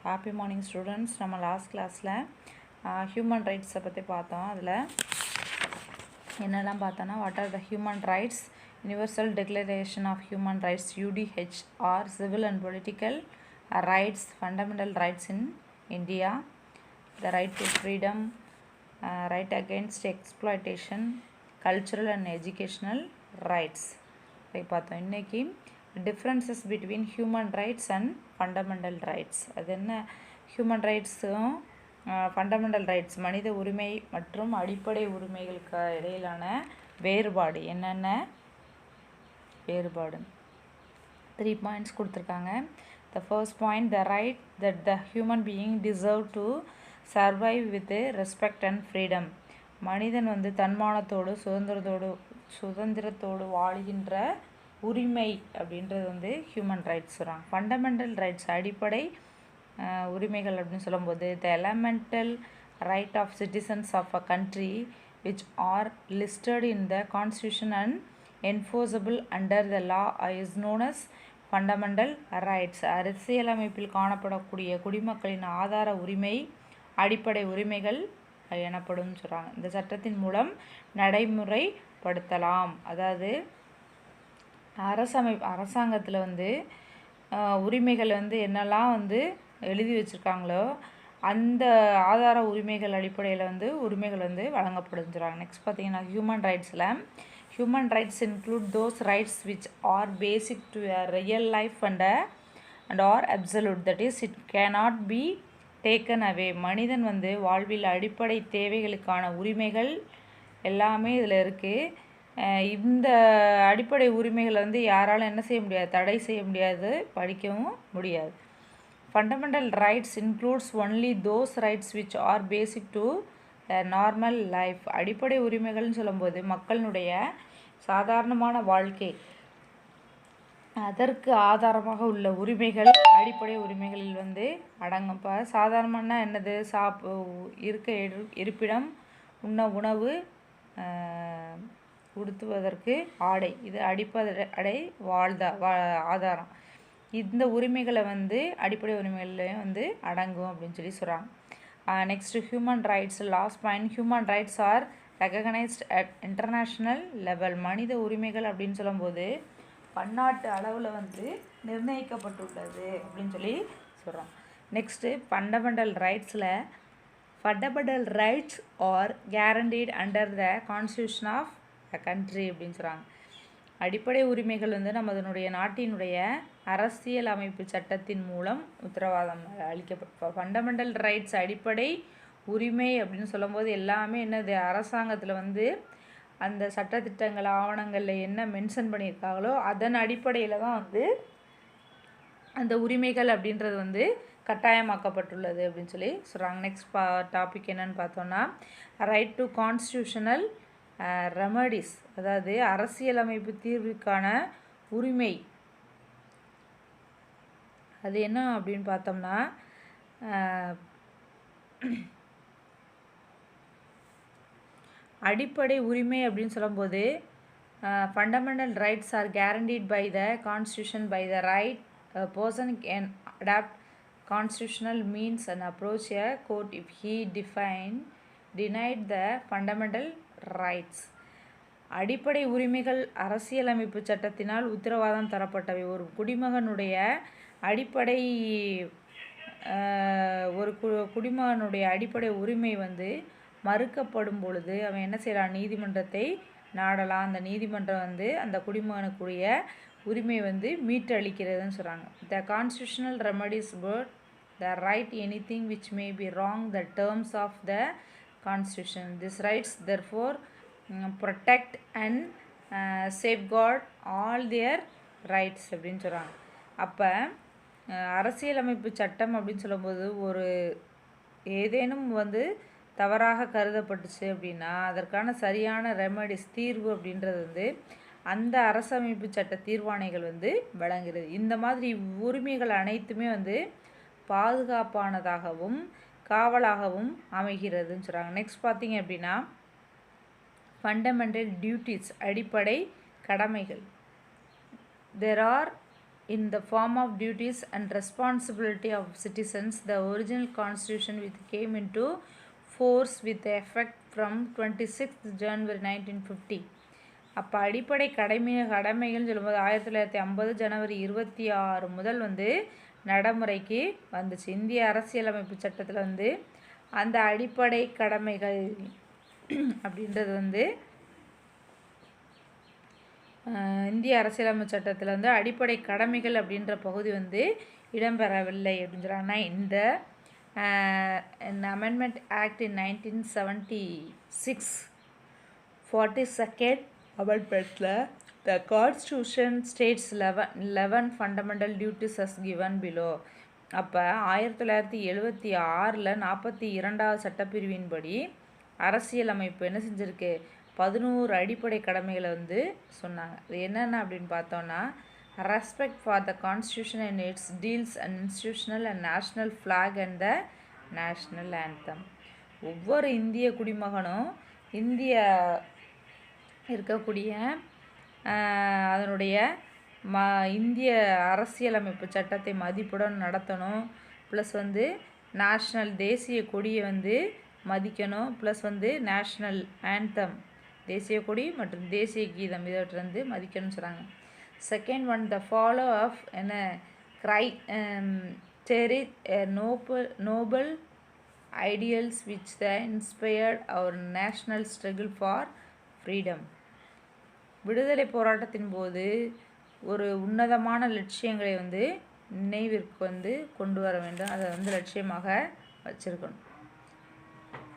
Happy morning students. நம்ம last கிளாஸில் human ரைட்ஸை பற்றி பார்த்தோம். அதில் என்னெல்லாம் பார்த்தோன்னா, what are the human rights, universal declaration of human rights UDHR, civil and political rights, fundamental rights in India, the right to freedom, right against exploitation, cultural and educational rights பார்த்தோம். இன்றைக்கி differences between human rights and fundamental rights. அது என்ன? Human ரைட்ஸும் fundamental rights, மனித உரிமை மற்றும் அடிப்படை உரிமைகளுக்கு இடையிலான வேறுபாடு என்னென்ன வேறுபாடு? 3 பாயிண்ட்ஸ் கொடுத்துருக்காங்க. The first point, the right that the human being deserve to survive with respect and freedom. மனிதன் தன்மானத்தோடு சுதந்திரத்தோடு வாழ்கின்ற உரிமை அப்படின்றது ஹியூமன் ரைட்ஸ் சொல்கிறாங்க. ஃபண்டமெண்டல் ரைட்ஸ், அடிப்படை உரிமைகள் அப்படின்னு சொல்லும்போது, the elemental right of citizens of a country which are listed in the constitution and enforceable under the law is known as fundamental rights. அரசியலமைப்பில் காணப்படக்கூடிய குடிமக்களின் ஆதார உரிமை அடிப்படை உரிமைகள் எனப்படும் சொல்கிறாங்க. இந்த சட்டத்தின் மூலம் நடைமுறைப்படுத்தலாம். அதாவது அரசாங்கத்தில் உரிமைகள் என்னெல்லாம் எழுதி வச்சுருக்காங்களோ அந்த ஆதார உரிமைகள் அடிப்படையில் உரிமைகள் வழங்கப்படும் சொல்கிறாங்க. நெக்ஸ்ட் பார்த்தீங்கன்னா, human rights include those rights which are basic to a real life and are absolute, that is it cannot be taken away. மனிதன் வாழ்வில் அடிப்படை தேவைகளுக்கான உரிமைகள் எல்லாமே இதில் இருக்குது. இந்த அடிப்படை உரிமைகளை யாராலும் என்ன செய்ய முடியாது, தடை செய்ய முடியாது, படிக்கவும் முடியாது. Fundamental rights includes only those rights which are basic to normal life. அடிப்படை உரிமைகள்னு சொல்லும்போது மக்களினுடைய சாதாரணமான வாழ்க்கை, அதற்கு ஆதாரமாக உள்ள உரிமைகள் அடிப்படை உரிமைகளில் அடங்கும். இப்போ சாதாரணமான என்னது? இருக்க இருப்பிடம், உண்ண உணவு, உடுத்துவதற்கு ஆடை, இது அடிப்படை ஆதாரம். இந்த உரிமைகளை அடிப்படை உரிமைகள்லையும் அடங்கும் அப்படின்னு சொல்கிறாங்க. Next, human rights, last point, human rights are recognised at international level. மனித உரிமைகள் அப்படின்னு சொல்லும்போது பன்னாட்டு அளவில் நிர்ணயிக்கப்பட்டுள்ளது அப்படின்னு சொல்கிறோம். Next, fundamental rights are guaranteed under the constitution of the country அப்படின்னு சொல்கிறாங்க. அடிப்படை உரிமைகள் நமதனுடைய நாட்டினுடைய அரசியல் அமைப்பு சட்டத்தின் மூலம் உத்தரவாதம் அளிக்கப்படும். ஃபண்டமெண்டல் ரைட்ஸ், அடிப்படை உரிமை அப்படின்னு சொல்லும்போது எல்லாமே என்னது? அரசாங்கத்தில் அந்த சட்டத்திட்டங்கள் ஆவணங்களில் என்ன மென்ஷன் பண்ணியிருக்காங்களோ அதன் அடிப்படையில் தான் அந்த உரிமைகள் அப்படின்றது கட்டாயமாக்கப்பட்டுள்ளது அப்படின்னு சொல்கிறாங்க. நெக்ஸ்ட் டாபிக் என்னன்னு பார்த்தோன்னா, ரைட் டு கான்ஸ்டியூஷனல் ரெமடிஸ், அதாவது அரசியலமைப்பு தீர்வுக்கான உரிமை. அது என்ன அப்படின்னு பார்த்தோம்னா, அடிப்படை உரிமை அப்படின்னு சொல்லும்போது fundamental rights are guaranteed by the constitution by the right person can adopt constitutional means and approach a court if he denied the fundamental rights. அடிப்படை உரிமைகள் அரசியலமைப்பு சட்டத்தினால் உத்தரவாதம் தரப்பட்டவை. ஒரு குடிமகனுடைய அடிப்படை குடிமகனுடைய அடிப்படை உரிமை மறுக்கப்படும் பொழுது அவன் என்ன செய்யலாம்? நீதிமன்றத்தை நாடலாம். அந்த நீதிமன்றம் அந்த குடிமகனுக்குரிய உரிமை மீட்டளிக்கிறதுன்னு சொல்கிறாங்க. The constitutional remedies but the right anything which may be wrong the terms of the constitution. This rights therefore protect and safeguard all their rights அப்படின்னு சொல்கிறாங்க. அப்போ அரசியலமைப்பு சட்டம் அப்படின்னு சொல்லும்போது ஒரு ஏதேனும் தவறாக கருதப்பட்டுச்சு அப்படின்னா அதற்கான சரியான ரெமடிஸ், தீர்வு அப்படின்றது அந்த அரசமைப்பு சட்ட தீர்வாணைகள் வழங்குகிறது. இந்த மாதிரி உரிமைகள் அனைத்துமே பாதுகாப்பானதாகவும் காவலாகவும் அமைகிறதுன்னு சொல்கிறாங்க. நெக்ஸ்ட் பார்த்தீங்க அப்படின்னா, ஃபண்டமெண்டல் டியூட்டிஸ், அடிப்படை கடமைகள். There are in the form of duties and responsibility of citizens. The original constitution which came into force with effect from 26th January 1950. அப்போ அடிப்படை கடமைகள்னு சொல்லும்போது 1950 ஜனவரி 26 முதல் வந்து நடைமுறைக்கு வந்துச்சு. இந்திய அரசியலமைப்பு சட்டத்தில் வந்து அந்த அடிப்படை கடமைகள் அப்படின்றது வந்து இந்திய அரசியலமைப்பு சட்டத்தில் வந்து அடிப்படை கடமைகள் அப்படின்ற பகுதி வந்து இடம்பெறவில்லை அப்படின்னு சொல்கிறாங்கன்னா இந்த amendment act in 1976 42nd amendment the constitution states 11 fundamental duties as given below. அப்போ 1976 42வது சட்டப்பிரிவின்படி அரசியலமைப்பு என்ன செஞ்சுருக்கு 11 அடிப்படை கடமைகளை வந்து சொன்னாங்க. அது என்னென்ன அப்படின்னு பார்த்தோன்னா respect for the constitution and its deals and institutional and national flag and the national anthem. ஒவ்வொரு இந்திய குடிமகனும் இந்திய இருக்கக்கூடிய அதனுடைய இந்திய அரசியலமைப்பு சட்டத்தை மதிப்புடன் நடத்தணும். ப்ளஸ் வந்து நேஷ்னல் தேசிய கொடியை வந்து மதிக்கணும். ப்ளஸ் வந்து நேஷ்னல் ஆந்தம் தேசிய கொடி மற்றும் தேசிய கீதம் இவற்றை வந்து மதிக்கணும்னு சொல்கிறாங்க. Second one the follow of என்ன cherish noble ideals which they inspired our national struggle for freedom. விடுதலை போராட்டத்தின் போது ஒரு உன்னதமான லட்சியங்களை வந்து நினைவிற்கு வந்து கொண்டு வர வேண்டும். அதை வந்து லட்சியமாக வச்சிருக்கணும்.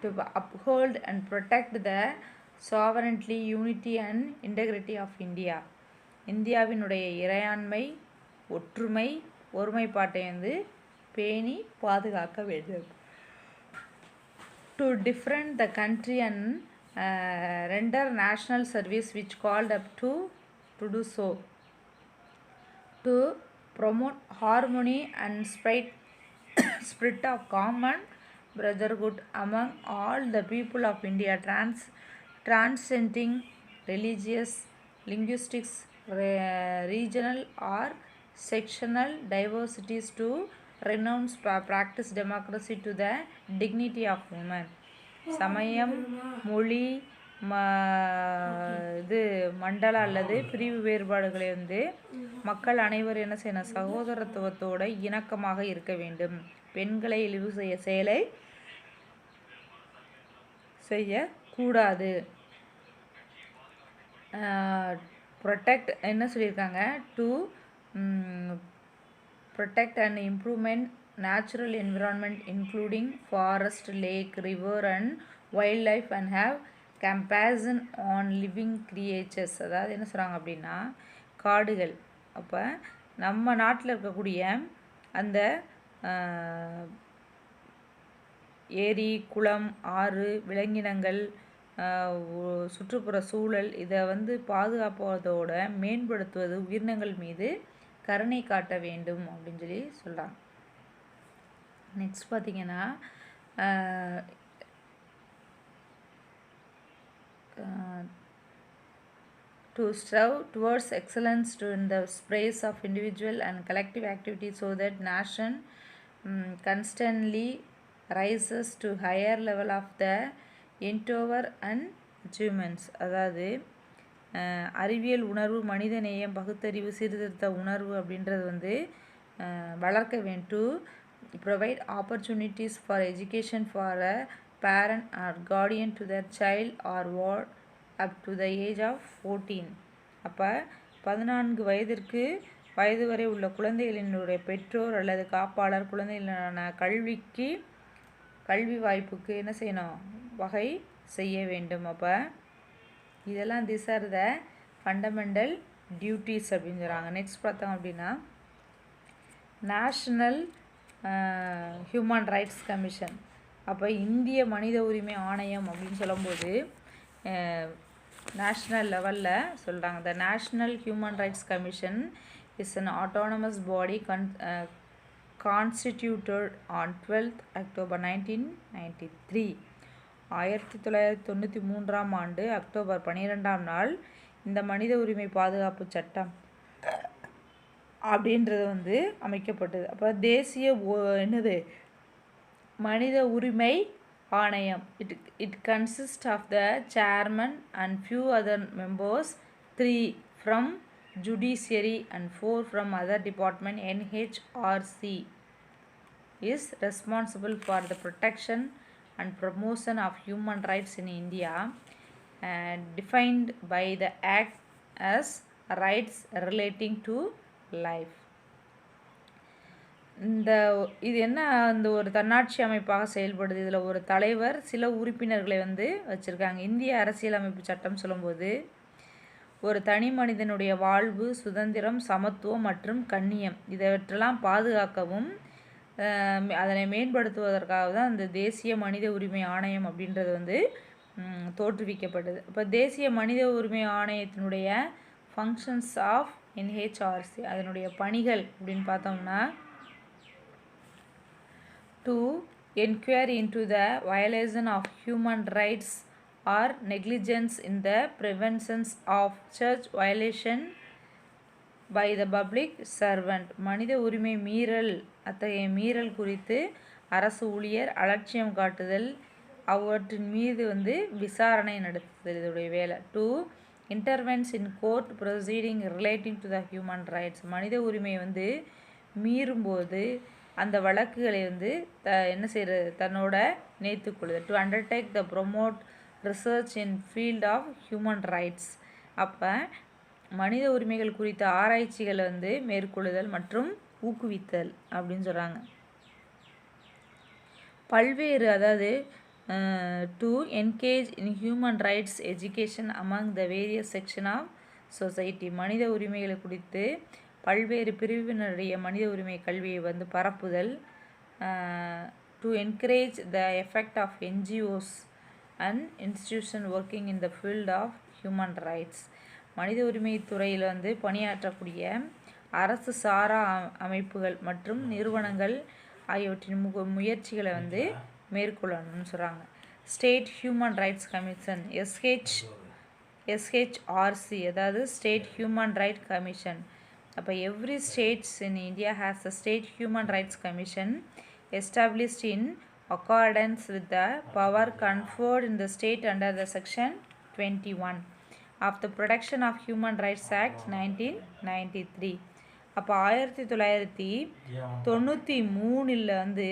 To uphold and protect the sovereignty, unity and integrity of India. இந்தியாவினுடைய இறையாண்மை, ஒற்றுமை, ஒருமைப்பாட்டை வந்து பேணி பாதுகாக்க வேண்டும். To defend the country and render national service which called up to do so. To promote harmony and spirit of common brotherhood among all the people of India, transcending religious, linguistics, regional or sectional diversities, to renounce practice democracy to the dignity of women. சமயம், மொழி, மண்டல அல்லது பிரிவு வேறுபாடுகளை வந்து மக்கள் அனைவரும் என்ன செய்யணும், சகோதரத்துவத்தோட இணக்கமாக இருக்க வேண்டும். பெண்களை இழிவு செயலை செய்யக்கூடாது. ப்ரொடெக்ட் என்ன சொல்லியிருக்காங்க, to protect and improvement natural environment including forest, lake, river and wildlife and have compassion on living creatures. அதாவது என்ன சொல்கிறாங்க அப்படின்னா காடுகள். அப்போ நம்ம நாட்டில் இருக்கக்கூடிய அந்த ஏரி, குளம், ஆறு, விலங்கினங்கள், சுற்றுப்புற சூழல் இதை வந்து பாதுகாப்பதோட மேம்படுத்துவது, உயிரினங்கள் மீது கருணை காட்ட வேண்டும் அப்படின்னு சொல்லி சொல்கிறாங்க. நெக்ஸ்ட் பார்த்திங்கன்னா to strive towards excellence in the praise of individual and collective activities so that nation constantly rises to higher level of the endeavor and achievements. அதாவது அறிவியல் உணர்வு, மனித நேயம், பகுத்தறிவு, சீர்திருத்த உணர்வு அப்படின்றது வந்து வளர்க்க வேண்டும். Provide opportunities for education for a parent or guardian to their child or ward up to the age of 14. அப்போ 14 வயது வரை உள்ள குழந்தைகளினுடைய பெற்றோர் அல்லது காப்பாளர் குழந்தைகளினான கல்வி வாய்ப்புக்கு என்ன செய்யணும், வகை செய்ய வேண்டும். அப்போ இதெல்லாம் this R the fundamental duties அப்படின்னு சொல்கிறாங்க. நெக்ஸ்ட் பார்த்தோம் அப்படின்னா நேஷ்னல் ஹியூமன் ரைட்ஸ் கமிஷன். அப்போ இந்திய மனித உரிமை ஆணையம் அப்படின்னு சொல்லும்போது நேஷ்னல் லெவலில் சொல்கிறாங்க. The national human rights commission is an autonomous body constituted on 12th October 1993. 1993ஆம் ஆண்டு அக்டோபர் 12ஆம் நாள் இந்த மனித உரிமை பாதுகாப்பு சட்டம் அப்படின்றது வந்து அமைக்கப்பட்டது. அப்போ தேசிய என்னது மனித உரிமை ஆணையம். It consist of the chairman and few other members, 3 from judiciary and 4 from other department. NHRC is responsible for the protection and promotion of human rights in India, defined by the Act as rights relating to life. இது என்ன இந்த ஒரு தன்னாட்சி அமைப்பாக செயல்படுது. இதில் ஒரு தலைவர், சில உறுப்பினர்களை வந்து வச்சுருக்காங்க. இந்திய அரசியலமைப்பு சட்டம் சொல்லும்போது ஒரு தனி மனிதனுடைய வாழ்வு, சுதந்திரம், சமத்துவம் மற்றும் கண்ணியம் இவற்றெல்லாம் பாதுகாக்கவும் அதனை மேம்படுத்துவதற்காக தான் இந்த தேசிய மனித உரிமை ஆணையம் அப்படின்றது வந்து தோற்றுவிக்கப்பட்டது. இப்போ தேசிய மனித உரிமை ஆணையத்தினுடைய ஃபங்க்ஷன்ஸ் ஆஃப் NHRC, அதனுடைய பணிகள் அப்படின்னு பார்த்தோம்னா, to inquire into the violation of human rights or negligence in the prevention of such violation by the public servant. மனித உரிமை மீறல், அத்தகைய மீறல் குறித்து அரசு ஊழியர் அலட்சியம் காட்டுதல், அவற்றின் மீது வந்து விசாரணை நடத்துதல் இதோடைய வேலை. To intervenes in court proceeding relating to the human rights. மனித உரிமையை வந்து மீறும்போது அந்த வழக்குகளை வந்து என்ன செய்கிறது, தன்னோட இணைத்துக்கொள்ளுது. To undertake the promote research in field of human rights. அப்போ மனித உரிமைகள் குறித்த ஆராய்ச்சிகளை வந்து மேற்கொள்ளுதல் மற்றும் ஊக்குவித்தல் அப்படின்னு சொல்கிறாங்க. பல்வேறு, அதாவது to engage in human rights education among the various section of society. மனித உரிமைகளை குறித்து பல்வேறு பிரிவினருடைய மனித உரிமை கல்வியை வந்து பரப்புதல். To encourage the effect of NGOs and institution working in the field of human rights. மனித உரிமை துறையில் வந்து பணியாற்றக்கூடிய அரசு சாரா அமைப்புகள் மற்றும் நிறுவனங்கள் ஆகியவற்றின் முயற்சிகளை வந்து மேற்கொள்ளணும்னு சொல்கிறாங்க. State human rights commission, SHRC, அதாவது ஸ்டேட் ஹியூமன் ரைட் கமிஷன். அப்போ every states in India has a state human rights commission established in accordance with the power conferred in the state under the section 21 of the Protection of Human Rights Act 1993. அப்போ 1993 வந்து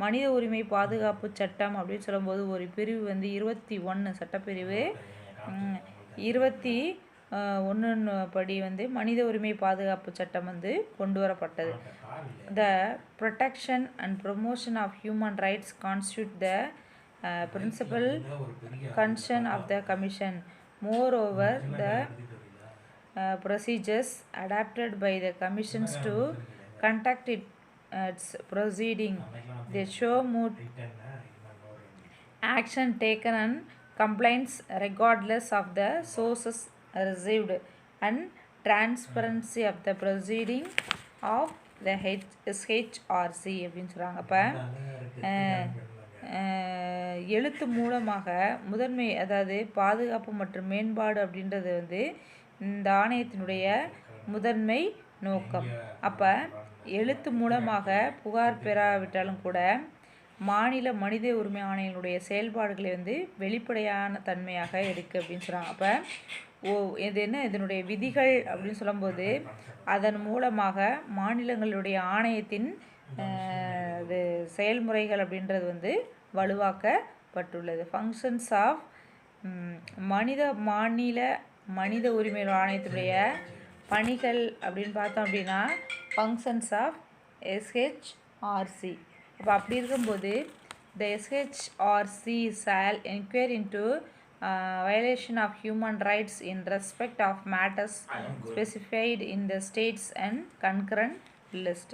மனித உரிமை பாதுகாப்பு சட்டம் அப்படின்னு சொல்லும்போது ஒரு பிரிவு வந்து 21 சட்டப்பிரிவு 21 படி வந்து மனித உரிமை பாதுகாப்பு சட்டம் வந்து கொண்டு வரப்பட்டது. The protection and promotion of human rights constitute the principal concern of the Commission. Moreover, the procedures adopted by the Commissions to conduct its proceeding, they show moot action taken and complaints regardless of the sources received and transparency of the proceeding of the SHRC அப்படின்னு சொல்கிறாங்க. அப்போ எழுத்து மூலமாக முதன்மை, அதாவது பாதுகாப்பு மற்றும் மேம்பாடு அப்படின்றது வந்து இந்த ஆணையத்தினுடைய முதன்மை நோக்கம். அப்போ எழுத்து மூலமாக புகார் பெறாவிட்டாலும் கூட மாநில மனித உரிமை ஆணையங்களுடைய செயல்பாடுகளை வந்து வெளிப்படையான தன்மையாக இருக்குது அப்படின்னு சொல்கிறாங்க. அப்போ இது என்ன, இதனுடைய விதிகள் அப்படின்னு சொல்லும்போது அதன் மூலமாக மாநிலங்களுடைய ஆணையத்தின் இது செயல்முறைகள் அப்படின்றது வந்து வலுவாக்கப்பட்டுள்ளது. ஃபங்க்ஷன்ஸ் ஆஃப் மாநில மனித உரிமை ஆணையத்தினுடைய பணிகள் அப்படின்னு பார்த்தோம் அப்படின்னா ஃபங்க்ஷன்ஸ் ஆஃப் SHRC. அப்போ அப்படி இருக்கும்போது the SHRC shall inquire into violation of human rights in respect of matters specified in the states and concurrent list.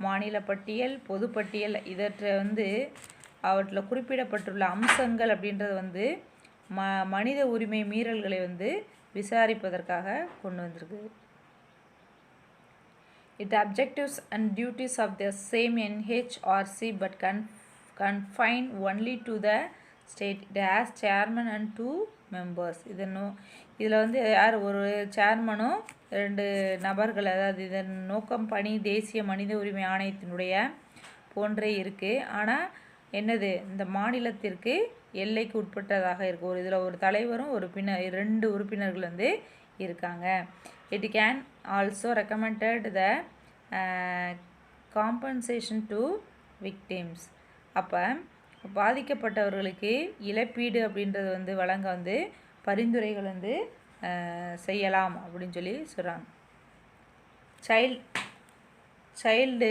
மாநில பட்டியல், பொதுப்பட்டியல் இதற்றை வந்து அவற்றில் குறிப்பிடப்பட்டுள்ள அம்சங்கள் அப்படின்றது வந்து மனித உரிமை மீறல்களை வந்து விசாரிப்பதற்காக கொண்டு வந்திருக்கு. Its objectives and duties of the same NHRC but confined only to the state. It has chairman and 2 members. இதில் வந்து யார் ஒரு சேர்மனும் 2 நபர்கள், அதாவது இதன் நோக்கம் பணி தேசிய மனித உரிமை ஆணையத்தினுடைய போன்றே இருக்குது. ஆனால் என்னது, இந்த மாநிலத்திற்கு எல்லைக்கு உட்பட்டதாக இருக்குது. இதில் ஒரு தலைவரும் ஒரு 2 உறுப்பினர்கள் வந்து இருக்காங்க. It can also recommended the compensation to victims. அப்போ பாதிக்கப்பட்டவர்களுக்கு இழப்பீடு அப்படின்றது வந்து வழங்க வந்து பரிந்துரைகள் வந்து செய்யலாம் அப்படின்னு சொல்லி சொல்கிறாங்க. சைல்டு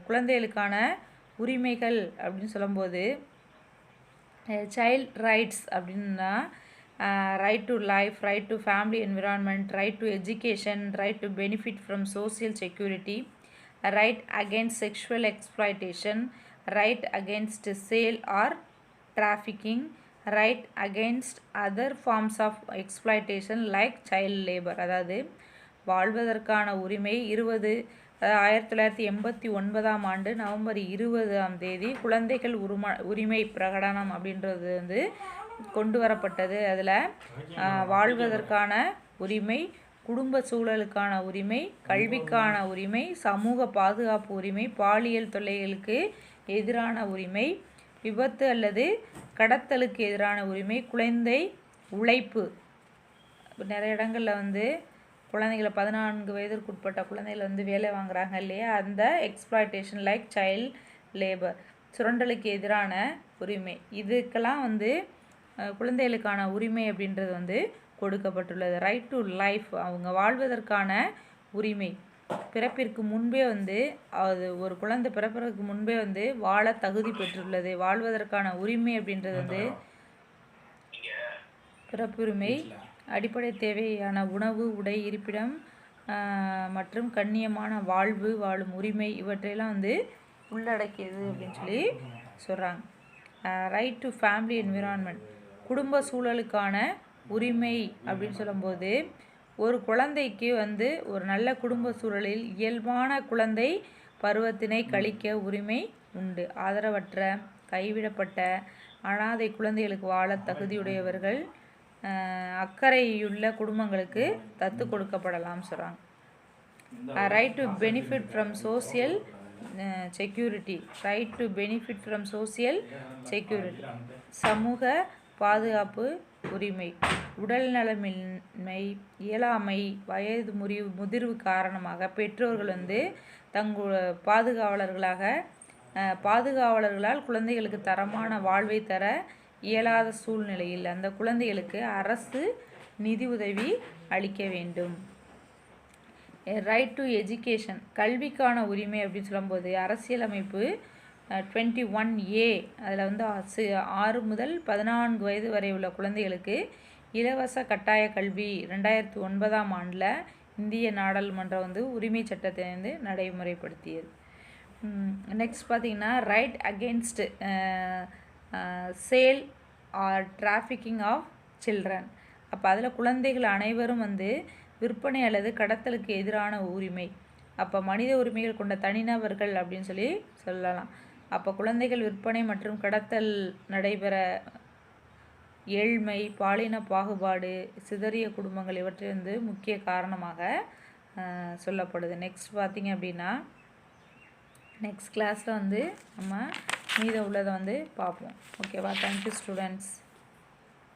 குழந்தைகளுக்கான உரிமைகள் அப்படின்னு சொல்லும்போது சைல்ட் ரைட்ஸ் அப்படின்னா right to life, right to family environment, right to education, right to benefit from social security, right against sexual exploitation, right against sale or trafficking, right against other forms of exploitation like child labor. அதாவது வாழ்வதற்கான உரிமை 1989ஆம் ஆண்டு November 20ஆம் தேதி குழந்தைகள் உரிமை பிரகடனம் அப்படின்றது வந்து கொண்டு வரப்பட்டது. அதில் வாழ்வதற்கான உரிமை, குடும்ப சூழலுக்கான உரிமை, கல்விக்கான உரிமை, சமூக பாதுகாப்பு உரிமை, பாலியல் தொல்லைகளுக்கு எதிரான உரிமை, விபத்து அல்லது கடத்தலுக்கு எதிரான உரிமை, குழந்தை உழைப்பு. நிறைய இடங்களில் வந்து குழந்தைகளை 14 வயதிற்கு உட்பட்ட குழந்தைகளை வந்து வேலை வாங்குறாங்க இல்லையா, அந்த எக்ஸ்ப்ளாய்டேஷன் லைக் சைல்ட் லேபர், சுரண்டலுக்கு எதிரான உரிமை, இதுக்கெல்லாம் வந்து குழந்தைகளுக்கான உரிமை அப்படின்றது வந்து கொடுக்கப்பட்டுள்ளது. ரைட் டு லைஃப், அவங்க வாழ்வதற்கான உரிமை, பிறப்பிற்கு முன்பே வந்து அது ஒரு குழந்தை பிறப்பதற்கு முன்பே வந்து வாழ தகுதி பெற்றுள்ளது. வாழ்வதற்கான உரிமை அப்படின்றது வந்து பிறப்புரிமை, அடிப்படை தேவையான உணவு, உடை, இருப்பிடம் மற்றும் கண்ணியமான வாழும் உரிமை, இவற்றையெல்லாம் வந்து உள்ளடக்கியது அப்படின்னு சொல்லி சொல்கிறாங்க. ரைட் டு ஃபேமிலி என்விரான்மெண்ட், குடும்ப சூழலுக்கான உரிமை அப்படின்னு சொல்லும்போது ஒரு குழந்தைக்கு வந்து ஒரு நல்ல குடும்ப சூழலில் இயல்பான குழந்தை பருவத்தினை கழிக்க உரிமை உண்டு. ஆதரவற்ற, கைவிடப்பட்ட, அனாதை குழந்தைகளுக்கு வாழ தகுதியுடையவர்கள் அக்கறையுள்ள குடும்பங்களுக்கு தத்து கொடுக்கப்படலாம் சொல்கிறாங்க. Right to benefit from social security, right to benefit from social security, சமூக பாதுகாப்பு உரிமை, உடல் நலமின்மை, இயலாமை, வயது முதிர்வு காரணமாக பெற்றோர்கள் வந்து பாதுகாவலர்களால் குழந்தைகளுக்கு தரமான வாழ்வை தர இயலாத சூழ்நிலையில் அந்த குழந்தைகளுக்கு அரசு நிதி உதவி அளிக்க வேண்டும். ரைட் டு எஜுகேஷன், கல்விக்கான உரிமை அப்படின்னு சொல்லும்போது அரசியலமைப்பு 21A அதில் வந்து 6 முதல் 14 வயது வரை உள்ள குழந்தைகளுக்கு இலவச கட்டாய கல்வி 2009ஆம் ஆண்டில் இந்திய நாடாளுமன்றம் வந்து உரிமை சட்டத்தை வந்து நடைமுறைப்படுத்தியது. நெக்ஸ்ட் பார்த்திங்கன்னா right against sale or trafficking of children. அப்போ அதில் குழந்தைகள் அனைவரும் வந்து விற்பனை அல்லது கடத்தலுக்கு எதிரான உரிமை. அப்போ மனித உரிமைகள் கொண்ட தனிநபர்கள் அப்படின்னு சொல்லி சொல்லலாம். அப்போ குழந்தைகள் விற்பனை மற்றும் கடத்தல் நடைபெற ஏழ்மை, பாலின பாகுபாடு, சிதறிய குடும்பங்கள் இவற்றை வந்து முக்கிய காரணமாக சொல்லப்படுது. நெக்ஸ்ட் பார்த்திங்க அப்படின்னா நெக்ஸ்ட் கிளாஸில் வந்து நம்ம மீத உள்ளதை வந்து பார்ப்போம். ஓகேவா? Thank you students.